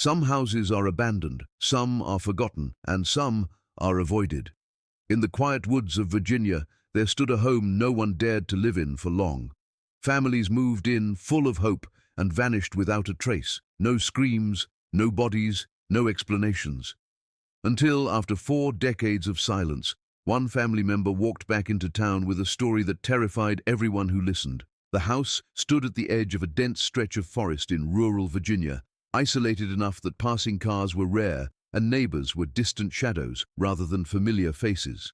Some houses are abandoned, some are forgotten, and some are avoided. In the quiet woods of Virginia, there stood a home no one dared to live in for long. Families moved in full of hope and vanished without a trace. No screams, no bodies, no explanations. Until, after 4 decades of silence, one family member walked back into town with a story that terrified everyone who listened. The house stood at the edge of a dense stretch of forest in rural Virginia, isolated enough that passing cars were rare and neighbors were distant shadows rather than familiar faces.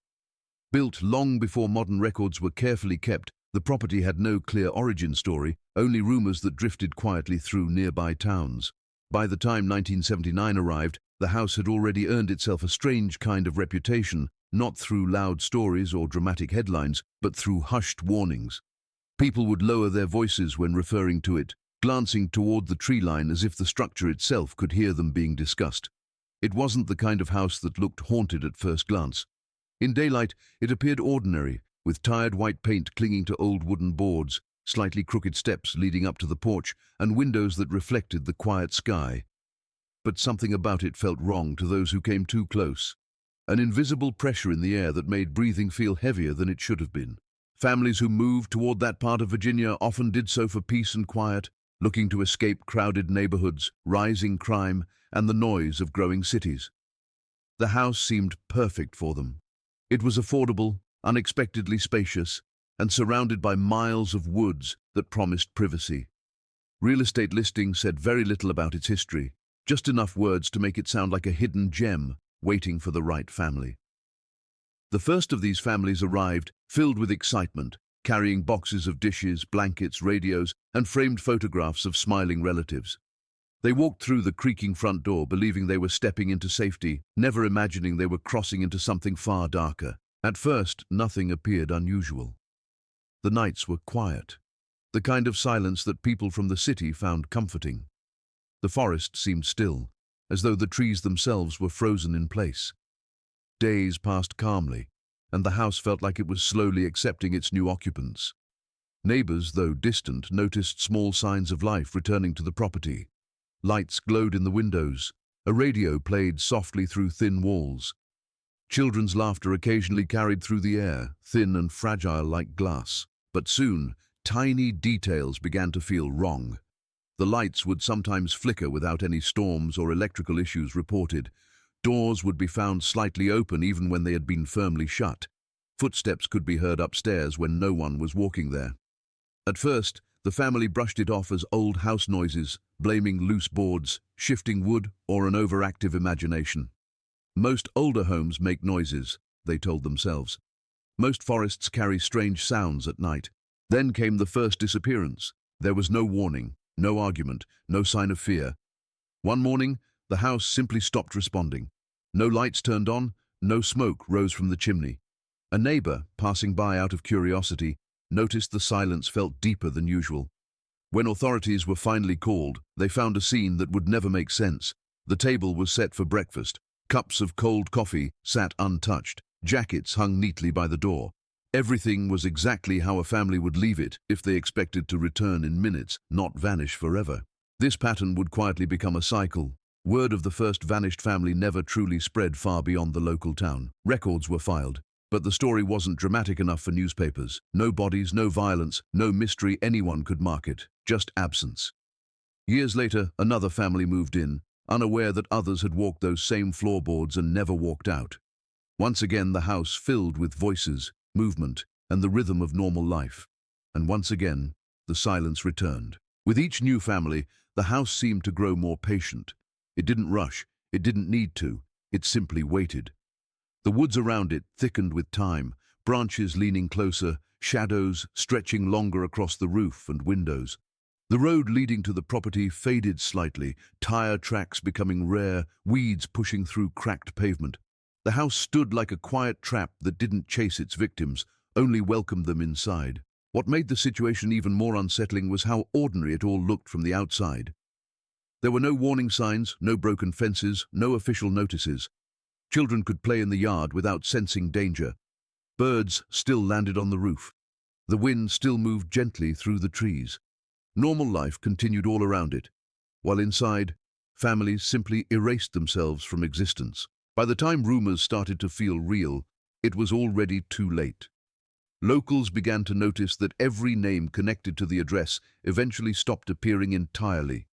Built long before modern records were carefully kept, the property had no clear origin story, only rumors that drifted quietly through nearby towns. By the time 1979 arrived, the house had already earned itself a strange kind of reputation, not through loud stories or dramatic headlines, but through hushed warnings. People would lower their voices when referring to it, glancing toward the tree line as if the structure itself could hear them being discussed. It wasn't the kind of house that looked haunted at first glance. In daylight, it appeared ordinary, with tired white paint clinging to old wooden boards, slightly crooked steps leading up to the porch, and windows that reflected the quiet sky. But something about it felt wrong to those who came too close. An invisible pressure in the air that made breathing feel heavier than it should have been. Families who moved toward that part of Virginia often did so for peace and quiet, looking to escape crowded neighborhoods, rising crime, and the noise of growing cities. The house seemed perfect for them. It was affordable, unexpectedly spacious, and surrounded by miles of woods that promised privacy. Real estate listings said very little about its history, just enough words to make it sound like a hidden gem waiting for the right family. The first of these families arrived, filled with excitement, carrying boxes of dishes, blankets, radios, and framed photographs of smiling relatives. They walked through the creaking front door, believing they were stepping into safety, never imagining they were crossing into something far darker. At first, nothing appeared unusual. The nights were quiet, the kind of silence that people from the city found comforting. The forest seemed still, as though the trees themselves were frozen in place. Days passed calmly, and the house felt like it was slowly accepting its new occupants. Neighbors, though distant, noticed small signs of life returning to the property. Lights glowed in the windows. A radio played softly through thin walls. Children's laughter occasionally carried through the air, thin and fragile like glass. But soon, tiny details began to feel wrong. The lights would sometimes flicker without any storms or electrical issues reported. Doors would be found slightly open even when they had been firmly shut. Footsteps could be heard upstairs when no one was walking there. At first, the family brushed it off as old house noises, blaming loose boards, shifting wood, or an overactive imagination. Most older homes make noises, they told themselves. Most forests carry strange sounds at night. Then came the first disappearance. There was no warning, no argument, no sign of fear. One morning, the house simply stopped responding. No lights turned on, no smoke rose from the chimney. A neighbor, passing by out of curiosity, noticed the silence felt deeper than usual. When authorities were finally called, they found a scene that would never make sense. The table was set for breakfast. Cups of cold coffee sat untouched. Jackets hung neatly by the door. Everything was exactly how a family would leave it if they expected to return in minutes, not vanish forever. This pattern would quietly become a cycle. Word of the first vanished family never truly spread far beyond the local town. Records were filed, but the story wasn't dramatic enough for newspapers. No bodies, no violence, no mystery anyone could mark it, just absence. Years later, another family moved in, unaware that others had walked those same floorboards and never walked out. Once again, the house filled with voices, movement, and the rhythm of normal life. And once again, the silence returned. With each new family, the house seemed to grow more patient. It didn't rush, it didn't need to, it simply waited. The woods around it thickened with time, branches leaning closer, shadows stretching longer across the roof and windows. The road leading to the property faded slightly, tire tracks becoming rare, weeds pushing through cracked pavement. The house stood like a quiet trap that didn't chase its victims, only welcomed them inside. What made the situation even more unsettling was how ordinary it all looked from the outside. There were no warning signs, no broken fences, no official notices. Children could play in the yard without sensing danger. Birds still landed on the roof. The wind still moved gently through the trees. Normal life continued all around it, while inside, families simply erased themselves from existence. By the time rumors started to feel real, it was already too late. Locals began to notice that every name connected to the address eventually stopped appearing entirely.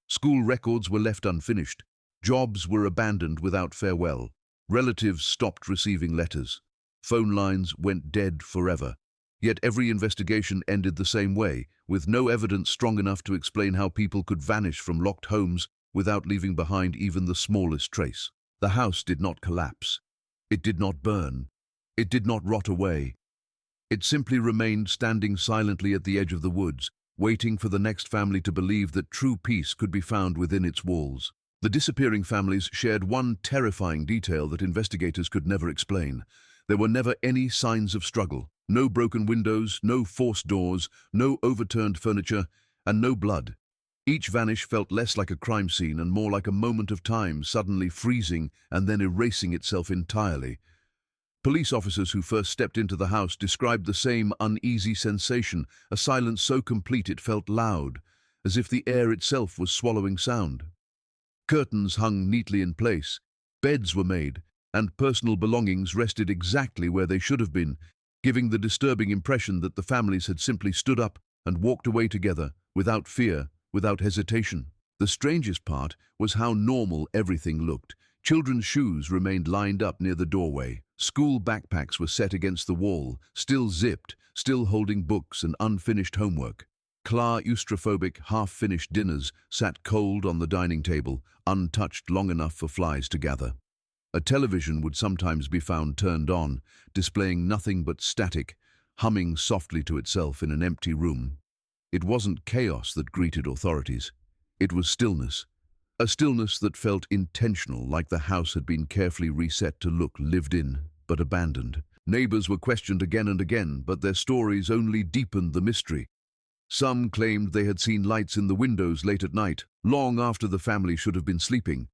School records were left unfinished. Jobs were abandoned without farewell. Relatives stopped receiving letters. Phone lines went dead forever. Yet every investigation ended the same way, with no evidence strong enough to explain how people could vanish from locked homes without leaving behind even the smallest trace. The house did not collapse. It did not burn. It did not rot away. It simply remained standing silently at the edge of the woods, waiting for the next family to believe that true peace could be found within its walls. The disappearing families shared one terrifying detail that investigators could never explain. There were never any signs of struggle. No broken windows, no forced doors, no overturned furniture, and no blood. Each vanish felt less like a crime scene and more like a moment of time suddenly freezing and then erasing itself entirely. Police officers who first stepped into the house described the same uneasy sensation, a silence so complete it felt loud, as if the air itself was swallowing sound. Curtains hung neatly in place, beds were made, and personal belongings rested exactly where they should have been, giving the disturbing impression that the families had simply stood up and walked away together, without fear, without hesitation. The strangest part was how normal everything looked. Children's shoes remained lined up near the doorway. School backpacks were set against the wall, still zipped, still holding books and unfinished homework. Claustrophobic, half-finished dinners sat cold on the dining table, untouched long enough for flies to gather. A television would sometimes be found turned on, displaying nothing but static, humming softly to itself in an empty room. It wasn't chaos that greeted authorities. It was stillness. A stillness that felt intentional, like the house had been carefully reset to look lived in, but abandoned. Neighbors were questioned again and again, but their stories only deepened the mystery. Some claimed they had seen lights in the windows late at night, long after the family should have been sleeping.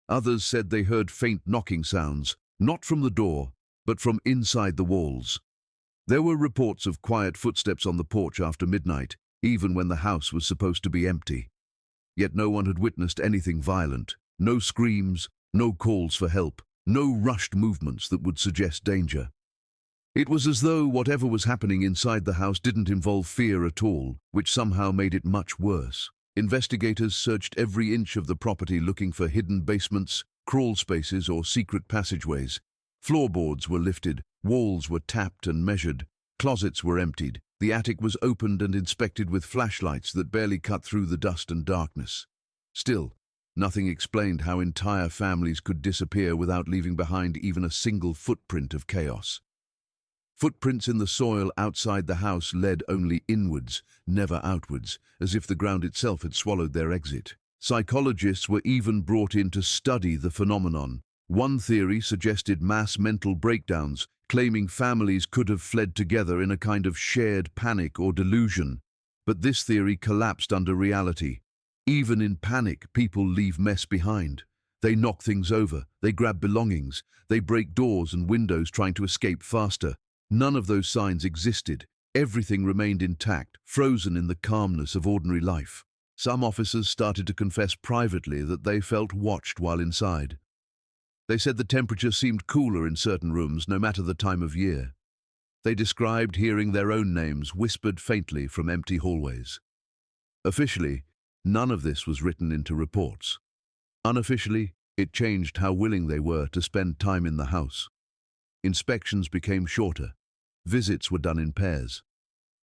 Others said they heard faint knocking sounds, not from the door, but from inside the walls. There were reports of quiet footsteps on the porch after midnight, even when the house was supposed to be empty. Yet no one had witnessed anything violent. No screams, no calls for help, no rushed movements that would suggest danger. It was as though whatever was happening inside the house didn't involve fear at all, which somehow made it much worse. Investigators searched every inch of the property looking for hidden basements, crawl spaces, or secret passageways. Floorboards were lifted, walls were tapped and measured, closets were emptied. The attic was opened and inspected with flashlights that barely cut through the dust and darkness. Still, nothing explained how entire families could disappear without leaving behind even a single footprint of chaos. Footprints in the soil outside the house led only inwards, never outwards, as if the ground itself had swallowed their exit. Psychologists were even brought in to study the phenomenon. One theory suggested mass mental breakdowns, claiming families could have fled together in a kind of shared panic or delusion. But this theory collapsed under reality. Even in panic, people leave mess behind. They knock things over, they grab belongings, they break doors and windows trying to escape faster. None of those signs existed. Everything remained intact, frozen in the calmness of ordinary life. Some officers started to confess privately that they felt watched while inside. They said the temperature seemed cooler in certain rooms, no matter the time of year. They described hearing their own names whispered faintly from empty hallways. Officially, none of this was written into reports. Unofficially, it changed how willing they were to spend time in the house. Inspections became shorter. Visits were done in pairs.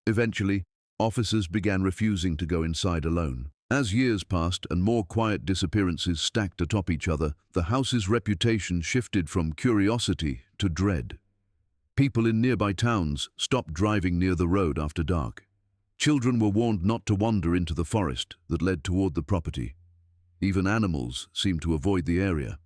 Eventually, officers began refusing to go inside alone. As years passed and more quiet disappearances stacked atop each other, the house's reputation shifted from curiosity to dread. People in nearby towns stopped driving near the road after dark. Children were warned not to wander into the forest that led toward the property. Even animals seemed to avoid the area.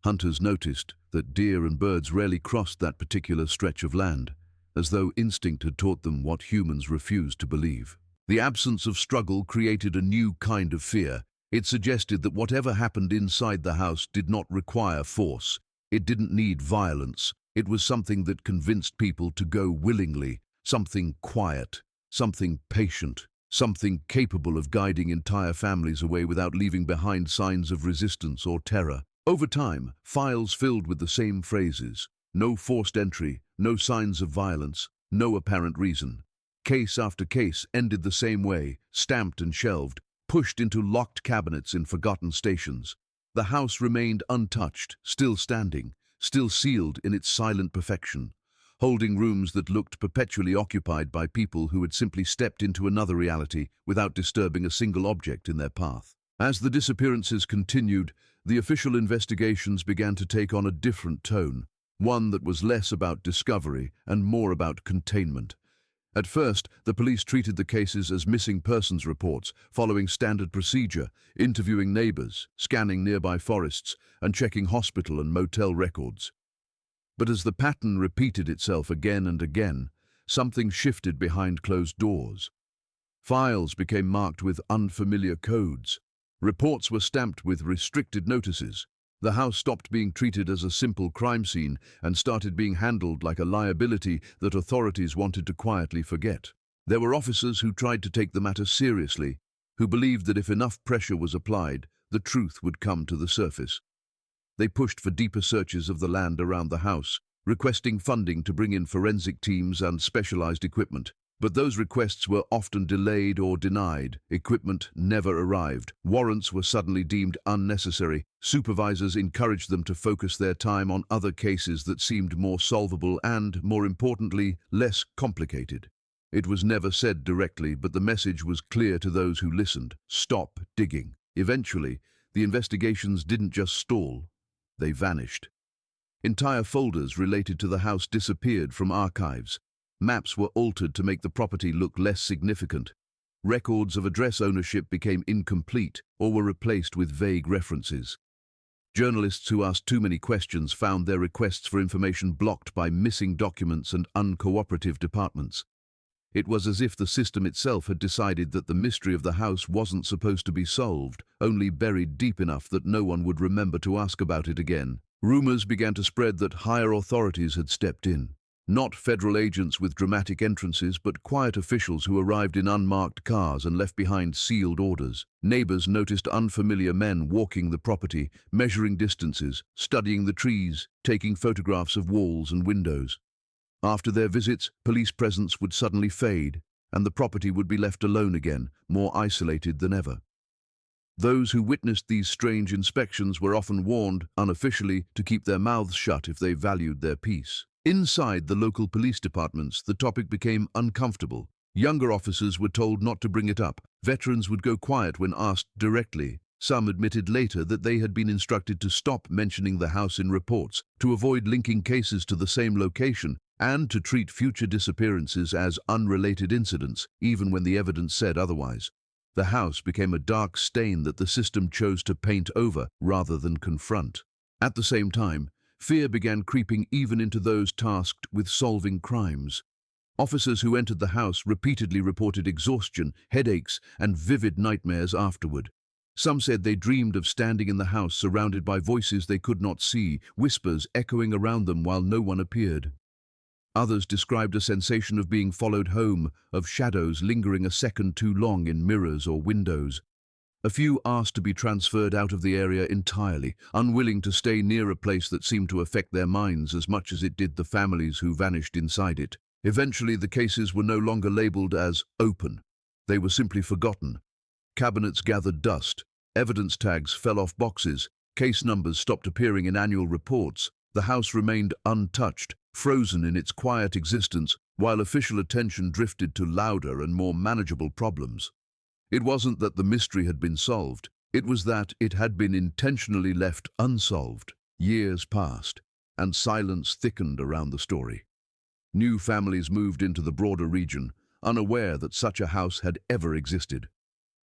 Hunters noticed that deer and birds rarely crossed that particular stretch of land, as though instinct had taught them what humans refused to believe. The absence of struggle created a new kind of fear. It suggested that whatever happened inside the house did not require force. It didn't need violence. It was something that convinced people to go willingly, something quiet, something patient, something capable of guiding entire families away without leaving behind signs of resistance or terror. Over time, files filled with the same phrases: no forced entry, no signs of violence, no apparent reason. Case after case ended the same way, stamped and shelved, pushed into locked cabinets in forgotten stations. The house remained untouched, still standing, still sealed in its silent perfection, holding rooms that looked perpetually occupied by people who had simply stepped into another reality without disturbing a single object in their path. As the disappearances continued, the official investigations began to take on a different tone, one that was less about discovery and more about containment. At first, the police treated the cases as missing persons reports, following standard procedure, interviewing neighbors, scanning nearby forests, and checking hospital and motel records. But as the pattern repeated itself again and again, something shifted behind closed doors. Files became marked with unfamiliar codes. Reports were stamped with restricted notices. The house stopped being treated as a simple crime scene and started being handled like a liability that authorities wanted to quietly forget. There were officers who tried to take the matter seriously, who believed that if enough pressure was applied, the truth would come to the surface. They pushed for deeper searches of the land around the house, requesting funding to bring in forensic teams and specialized equipment. But those requests were often delayed or denied. Equipment never arrived. Warrants were suddenly deemed unnecessary. Supervisors encouraged them to focus their time on other cases that seemed more solvable and, more importantly, less complicated. It was never said directly, but the message was clear to those who listened: stop digging. Eventually, the investigations didn't just stall, they vanished. Entire folders related to the house disappeared from archives. Maps were altered to make the property look less significant. Records of address ownership became incomplete or were replaced with vague references. Journalists who asked too many questions found their requests for information blocked by missing documents and uncooperative departments. It was as if the system itself had decided that the mystery of the house wasn't supposed to be solved, only buried deep enough that no one would remember to ask about it again. Rumors began to spread that higher authorities had stepped in. Not federal agents with dramatic entrances, but quiet officials who arrived in unmarked cars and left behind sealed orders. Neighbors noticed unfamiliar men walking the property, measuring distances, studying the trees, taking photographs of walls and windows. After their visits, police presence would suddenly fade, and the property would be left alone again, more isolated than ever. Those who witnessed these strange inspections were often warned, unofficially, to keep their mouths shut if they valued their peace. Inside the local police departments, the topic became uncomfortable. Younger officers were told not to bring it up. Veterans would go quiet when asked directly. Some admitted later that they had been instructed to stop mentioning the house in reports, to avoid linking cases to the same location, and to treat future disappearances as unrelated incidents, even when the evidence said otherwise. The house became a dark stain that the system chose to paint over rather than confront. At the same time, fear began creeping even into those tasked with solving crimes. Officers who entered the house repeatedly reported exhaustion, headaches, and vivid nightmares afterward. Some said they dreamed of standing in the house surrounded by voices they could not see, whispers echoing around them while no one appeared. Others described a sensation of being followed home, of shadows lingering a second too long in mirrors or windows. A few asked to be transferred out of the area entirely, unwilling to stay near a place that seemed to affect their minds as much as it did the families who vanished inside it. Eventually, the cases were no longer labeled as open. They were simply forgotten. Cabinets gathered dust, evidence tags fell off boxes, case numbers stopped appearing in annual reports. The house remained untouched, frozen in its quiet existence, while official attention drifted to louder and more manageable problems. It wasn't that the mystery had been solved, it was that it had been intentionally left unsolved. Years passed, and silence thickened around the story. New families moved into the broader region, unaware that such a house had ever existed.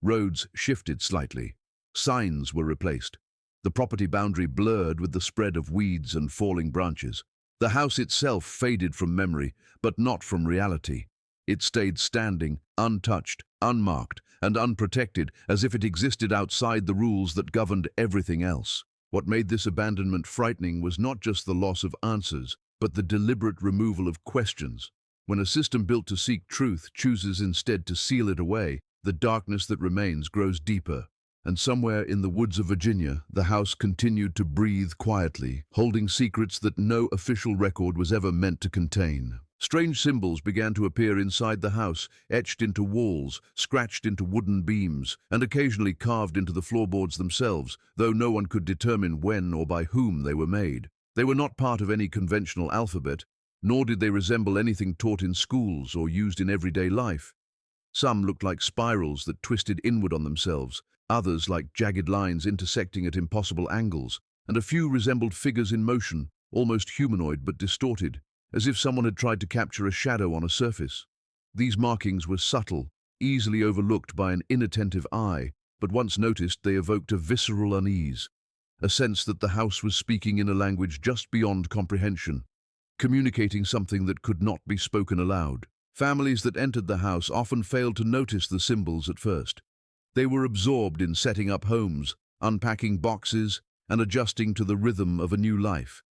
Roads shifted slightly. Signs were replaced. The property boundary blurred with the spread of weeds and falling branches. The house itself faded from memory, but not from reality. It stayed standing, untouched, unmarked, and unprotected, as if it existed outside the rules that governed everything else. What made this abandonment frightening was not just the loss of answers, but the deliberate removal of questions. When a system built to seek truth chooses instead to seal it away, The darkness that remains grows deeper, and somewhere in the woods of Virginia, the house continued to breathe quietly, holding secrets that no official record was ever meant to contain. Strange symbols began to appear inside the house, etched into walls, scratched into wooden beams, and occasionally carved into the floorboards themselves, though no one could determine when or by whom they were made. They were not part of any conventional alphabet, nor did they resemble anything taught in schools or used in everyday life. Some looked like spirals that twisted inward on themselves, others like jagged lines intersecting at impossible angles, and a few resembled figures in motion, almost humanoid but distorted, as if someone had tried to capture a shadow on a surface. These markings were subtle, easily overlooked by an inattentive eye, but once noticed they evoked a visceral unease, a sense that the house was speaking in a language just beyond comprehension, communicating something that could not be spoken aloud. Families that entered the house often failed to notice the symbols at first. They were absorbed in setting up homes, unpacking boxes, and adjusting to the rhythm of a new life.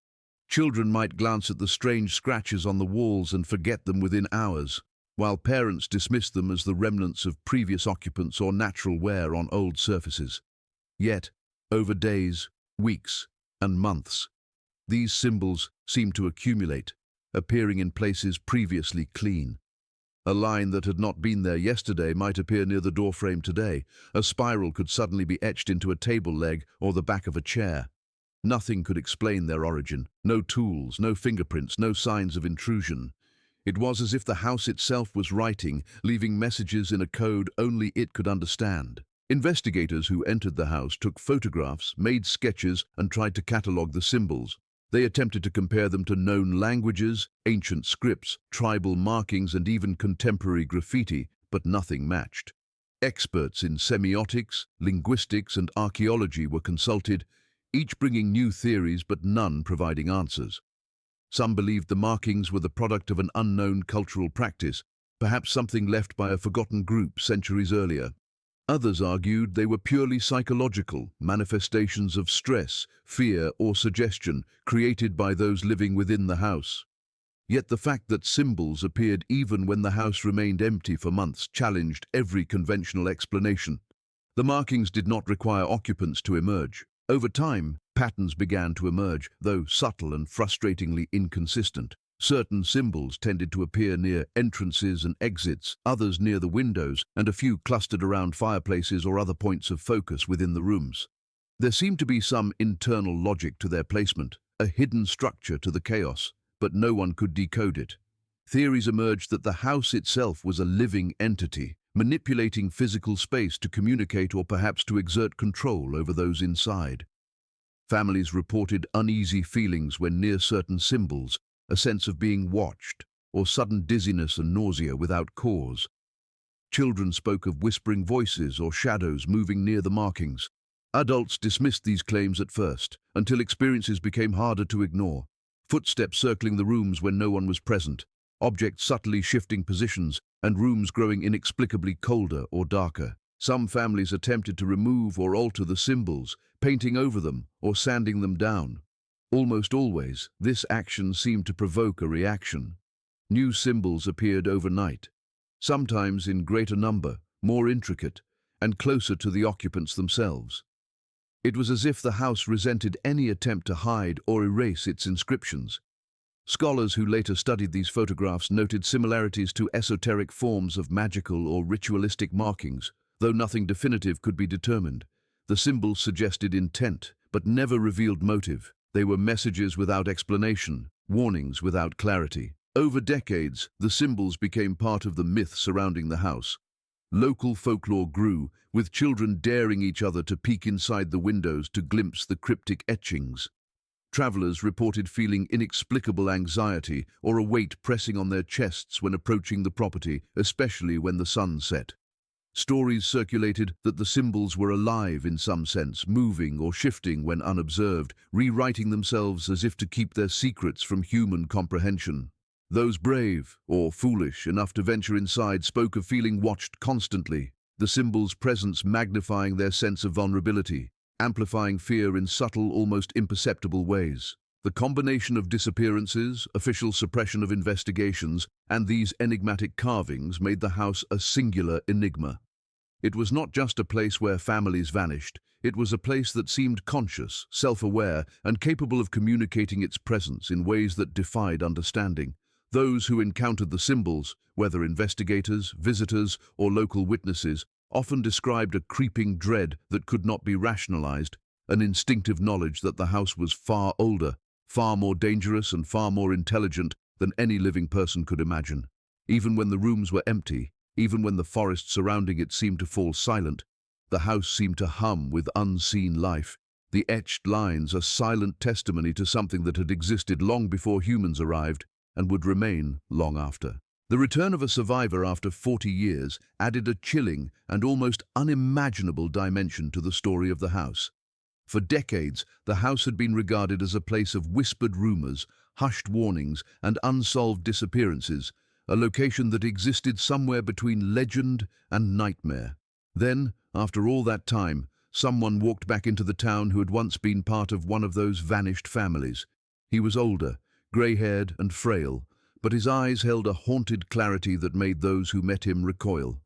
Children might glance at the strange scratches on the walls and forget them within hours, while parents dismissed them as the remnants of previous occupants or natural wear on old surfaces. Yet, over days, weeks, and months, these symbols seemed to accumulate, appearing in places previously clean. A line that had not been there yesterday might appear near the doorframe today. A spiral could suddenly be etched into a table leg or the back of a chair. Nothing could explain their origin. No tools, no fingerprints, no signs of intrusion. It was as if the house itself was writing, leaving messages in a code only it could understand. Investigators who entered the house took photographs, made sketches, and tried to catalogue the symbols. They attempted to compare them to known languages, ancient scripts, tribal markings, and even contemporary graffiti, but nothing matched. Experts in semiotics, linguistics, and archaeology were consulted, each bringing new theories but none providing answers. Some believed the markings were the product of an unknown cultural practice, perhaps something left by a forgotten group centuries earlier. Others argued they were purely psychological, manifestations of stress, fear, or suggestion created by those living within the house. Yet the fact that symbols appeared even when the house remained empty for months challenged every conventional explanation. The markings did not require occupants to emerge. Over time, patterns began to emerge, though subtle and frustratingly inconsistent. Certain symbols tended to appear near entrances and exits, others near the windows, and a few clustered around fireplaces or other points of focus within the rooms. There seemed to be some internal logic to their placement, a hidden structure to the chaos, but no one could decode it. Theories emerged that the house itself was a living entity, manipulating physical space to communicate or perhaps to exert control over those inside. Families reported uneasy feelings when near certain symbols, a sense of being watched, or sudden dizziness and nausea without cause. Children spoke of whispering voices or shadows moving near the markings. Adults dismissed these claims at first, until experiences became harder to ignore. Footsteps circling the rooms when no one was present, objects subtly shifting positions, and rooms growing inexplicably colder or darker. Some families attempted to remove or alter the symbols, painting over them or sanding them down. Almost always, this action seemed to provoke a reaction. New symbols appeared overnight, sometimes in greater number, more intricate, and closer to the occupants themselves. It was as if the house resented any attempt to hide or erase its inscriptions. Scholars who later studied these photographs noted similarities to esoteric forms of magical or ritualistic markings, though nothing definitive could be determined. The symbols suggested intent, but never revealed motive. They were messages without explanation, warnings without clarity. Over decades, the symbols became part of the myth surrounding the house. Local folklore grew, with children daring each other to peek inside the windows to glimpse the cryptic etchings. Travelers reported feeling inexplicable anxiety or a weight pressing on their chests when approaching the property, especially when the sun set. Stories circulated that the symbols were alive in some sense, moving or shifting when unobserved, rewriting themselves as if to keep their secrets from human comprehension. Those brave, or foolish, enough to venture inside spoke of feeling watched constantly, the symbols' presence magnifying their sense of vulnerability, amplifying fear in subtle, almost imperceptible ways. The combination of disappearances, official suppression of investigations, and these enigmatic carvings made the house a singular enigma. It was not just a place where families vanished. It was a place that seemed conscious, self-aware, and capable of communicating its presence in ways that defied understanding. Those who encountered the symbols, whether investigators, visitors, or local witnesses, often described a creeping dread that could not be rationalized, an instinctive knowledge that the house was far older, far more dangerous, and far more intelligent than any living person could imagine. Even when the rooms were empty, even when the forest surrounding it seemed to fall silent, the house seemed to hum with unseen life. The etched lines a silent testimony to something that had existed long before humans arrived and would remain long after. The return of a survivor after 40 years added a chilling and almost unimaginable dimension to the story of the house. For decades, the house had been regarded as a place of whispered rumors, hushed warnings, and unsolved disappearances, a location that existed somewhere between legend and nightmare. Then, after all that time, someone walked back into the town who had once been part of one of those vanished families. He was older, grey-haired and frail, but his eyes held a haunted clarity that made those who met him recoil.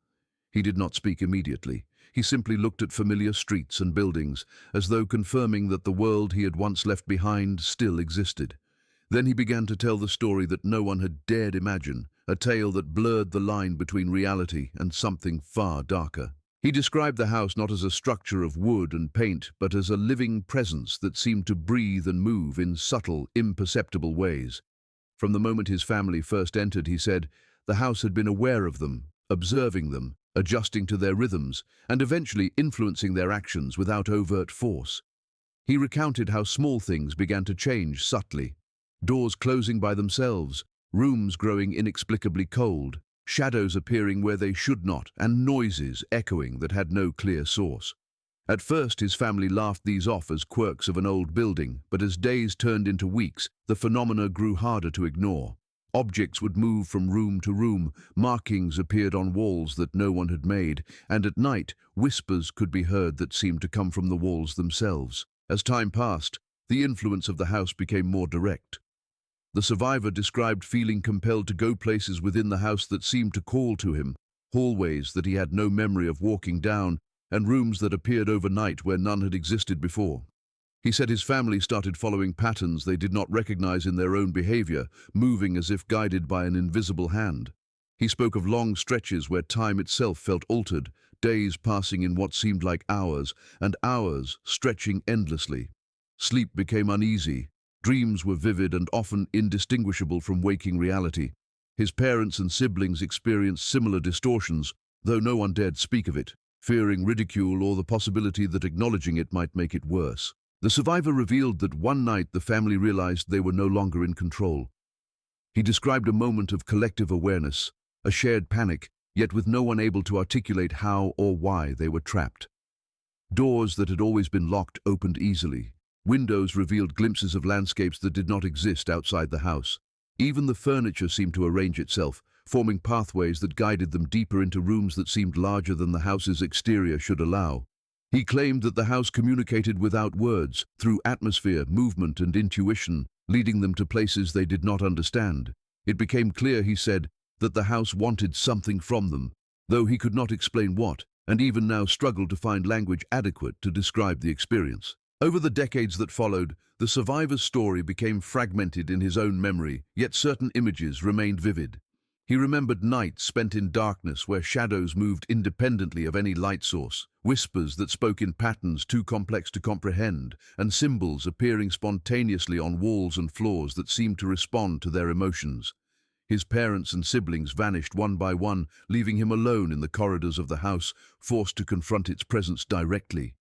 He did not speak immediately. He simply looked at familiar streets and buildings, as though confirming that the world he had once left behind still existed. Then he began to tell the story that no one had dared imagine, a tale that blurred the line between reality and something far darker. He described the house not as a structure of wood and paint, but as a living presence that seemed to breathe and move in subtle, imperceptible ways. From the moment his family first entered, he said, the house had been aware of them, observing them, adjusting to their rhythms, and eventually influencing their actions without overt force. He recounted how small things began to change subtly, doors closing by themselves, rooms growing inexplicably cold, shadows appearing where they should not, and noises echoing that had no clear source. At first, his family laughed these off as quirks of an old building, but as days turned into weeks, the phenomena grew harder to ignore. Objects would move from room to room, markings appeared on walls that no one had made, and at night, whispers could be heard that seemed to come from the walls themselves. As time passed, the influence of the house became more direct. The survivor described feeling compelled to go places within the house that seemed to call to him, hallways that he had no memory of walking down, and rooms that appeared overnight where none had existed before. He said his family started following patterns they did not recognize in their own behavior, moving as if guided by an invisible hand. He spoke of long stretches where time itself felt altered, days passing in what seemed like hours, and hours stretching endlessly. Sleep became uneasy. Dreams were vivid and often indistinguishable from waking reality. His parents and siblings experienced similar distortions, though no one dared speak of it, fearing ridicule or the possibility that acknowledging it might make it worse. The survivor revealed that one night the family realized they were no longer in control. He described a moment of collective awareness, a shared panic, yet with no one able to articulate how or why they were trapped. Doors that had always been locked opened easily. Windows revealed glimpses of landscapes that did not exist outside the house. Even the furniture seemed to arrange itself, forming pathways that guided them deeper into rooms that seemed larger than the house's exterior should allow. He claimed that the house communicated without words, through atmosphere, movement, and intuition, leading them to places they did not understand. It became clear, he said, that the house wanted something from them, though he could not explain what, and even now struggled to find language adequate to describe the experience. Over the decades that followed, the survivor's story became fragmented in his own memory, yet certain images remained vivid. He remembered nights spent in darkness where shadows moved independently of any light source, whispers that spoke in patterns too complex to comprehend, and symbols appearing spontaneously on walls and floors that seemed to respond to their emotions. His parents and siblings vanished one by one, leaving him alone in the corridors of the house, forced to confront its presence directly.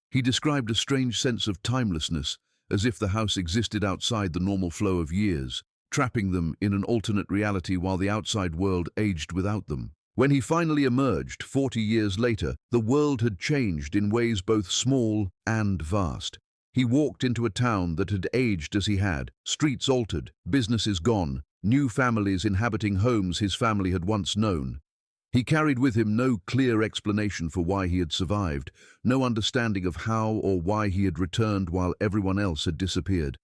He described a strange sense of timelessness, as if the house existed outside the normal flow of years, trapping them in an alternate reality while the outside world aged without them. When he finally emerged 40 years later, the world had changed in ways both small and vast. He walked into a town that had aged as he had, streets altered, businesses gone, new families inhabiting homes his family had once known. He carried with him no clear explanation for why he had survived, no understanding of how or why he had returned while everyone else had disappeared.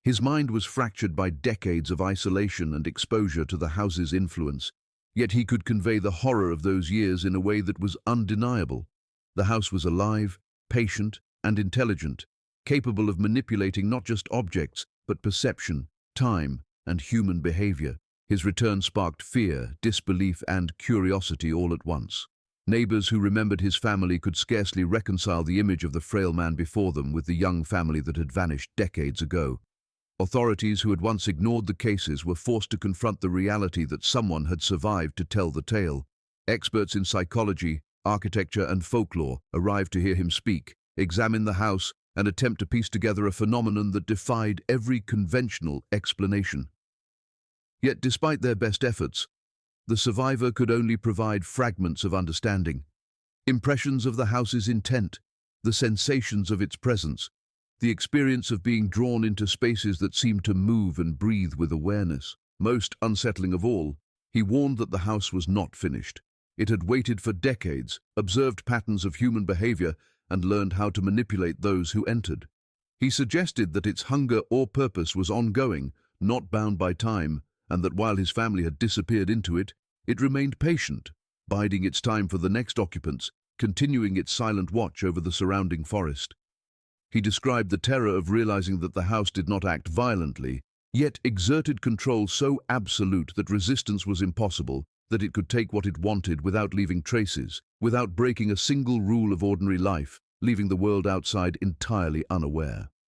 His mind was fractured by decades of isolation and exposure to the house's influence, Yet he could convey the horror of those years in a way that was undeniable. The house was alive, patient, and intelligent, capable of manipulating not just objects, but perception, time, and human behavior. His return sparked fear, disbelief, and curiosity all at once. Neighbors who remembered his family could scarcely reconcile the image of the frail man before them with the young family that had vanished decades ago. Authorities who had once ignored the cases were forced to confront the reality that someone had survived to tell the tale. Experts in psychology, architecture, and folklore arrived to hear him speak, examine the house, and attempt to piece together a phenomenon that defied every conventional explanation. Yet, despite their best efforts, the survivor could only provide fragments of understanding. Impressions of the house's intent, the sensations of its presence, the experience of being drawn into spaces that seemed to move and breathe with awareness. Most unsettling of all, he warned that the house was not finished. It had waited for decades, observed patterns of human behavior, and learned how to manipulate those who entered. He suggested that its hunger or purpose was ongoing, not bound by time, and that while his family had disappeared into it, it remained patient, biding its time for the next occupants, continuing its silent watch over the surrounding forest. He described the terror of realizing that the house did not act violently, yet exerted control so absolute that resistance was impossible, that it could take what it wanted without leaving traces, without breaking a single rule of ordinary life, leaving the world outside entirely unaware.